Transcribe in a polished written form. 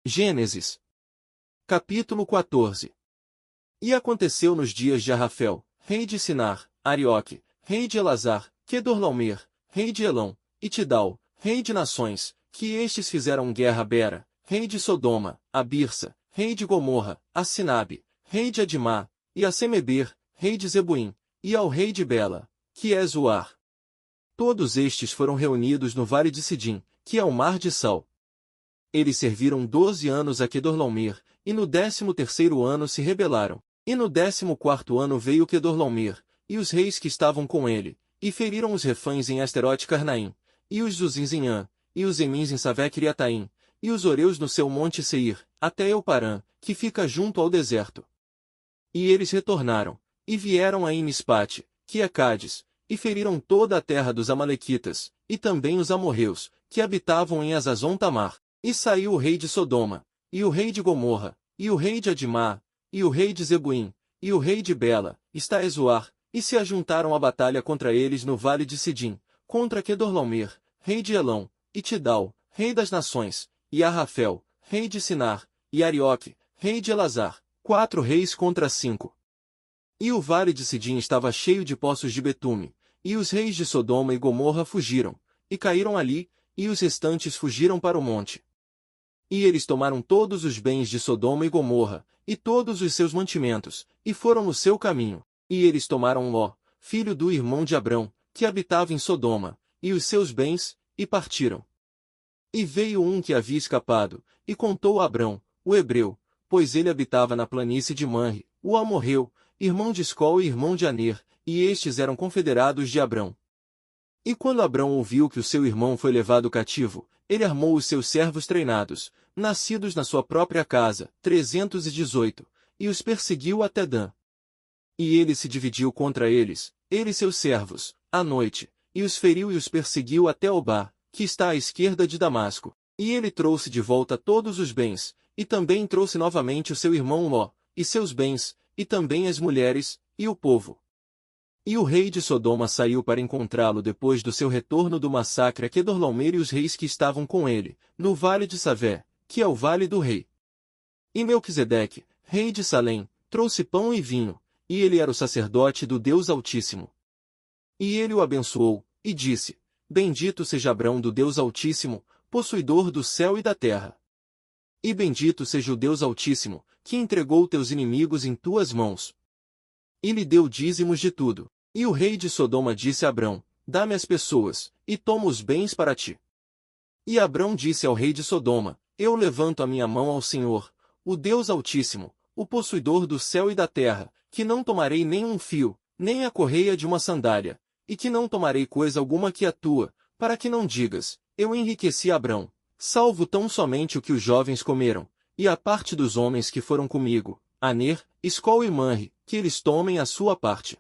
Gênesis. Capítulo 14. E aconteceu nos dias de Arrafel, rei de Sinar, Arioque, rei de Elazar, Quedorlaomer, rei de Elão, e Tidal, rei de nações, que estes fizeram guerra a Bera, rei de Sodoma, a Birsa, rei de Gomorra, a Sinabe, rei de Adimá, e a Semeber, rei de Zebuim, e ao rei de Bela, que é Zoar. Todos estes foram reunidos no vale de Sidim, que é o mar de Sal. Eles serviram 12 anos a Quedorlaomer, e no 13º ano se rebelaram. E no 14º ano veio Quedorlaomer, e os reis que estavam com ele, e feriram os refães em Asterote Carnaim, e os Zuzins em An, e os Emins em Savec-Iriataim, e os Oreus no seu monte Seir, até Euparã, que fica junto ao deserto. E eles retornaram, e vieram a Emispate, que é Cádiz, e feriram toda a terra dos Amalequitas, e também os amorreus, que habitavam em Azazon-Tamar. E saiu o rei de Sodoma, e o rei de Gomorra, e o rei de Adimá, e o rei de Zebuim, e o rei de Bela, está Zoar, e se ajuntaram à batalha contra eles no vale de Sidim, contra Quedorlaomer, rei de Elão, e Tidal, rei das nações, e Arrafel, rei de Sinar, e Arioque, rei de Elazar, 4 reis contra 5. E o vale de Sidim estava cheio de poços de betume, e os reis de Sodoma e Gomorra fugiram, e caíram ali, e os restantes fugiram para o monte. E eles tomaram todos os bens de Sodoma e Gomorra, e todos os seus mantimentos, e foram no seu caminho. E eles tomaram Ló, filho do irmão de Abrão, que habitava em Sodoma, e os seus bens, e partiram. E veio um que havia escapado, e contou a Abrão, o hebreu, pois ele habitava na planície de Manre, o amorreu, irmão de Escol e irmão de Aner, e estes eram confederados de Abrão. E quando Abrão ouviu que o seu irmão foi levado cativo, ele armou os seus servos treinados, nascidos na sua própria casa, 318, e os perseguiu até Dan. E ele se dividiu contra eles, ele e seus servos, à noite, e os feriu e os perseguiu até Obá, que está à esquerda de Damasco. E ele trouxe de volta todos os bens, e também trouxe novamente o seu irmão Ló, e seus bens, e também as mulheres, e o povo. E o rei de Sodoma saiu para encontrá-lo depois do seu retorno do massacre a Quedorlaomer e os reis que estavam com ele, no vale de Savé, que é o vale do rei. E Melquisedeque, rei de Salém, trouxe pão e vinho, e ele era o sacerdote do Deus Altíssimo. E ele o abençoou, e disse, Bendito seja Abrão do Deus Altíssimo, possuidor do céu e da terra. E bendito seja o Deus Altíssimo, que entregou teus inimigos em tuas mãos. E lhe deu dízimos de tudo. E o rei de Sodoma disse a Abrão, Dá-me as pessoas, e toma os bens para ti. E Abrão disse ao rei de Sodoma, Eu levanto a minha mão ao Senhor, o Deus Altíssimo, o possuidor do céu e da terra, que não tomarei nem um fio, nem a correia de uma sandália, e que não tomarei coisa alguma que a tua, para que não digas, Eu enriqueci Abrão, salvo tão somente o que os jovens comeram, e a parte dos homens que foram comigo, Aner, Escol e Manre, que eles tomem a sua parte.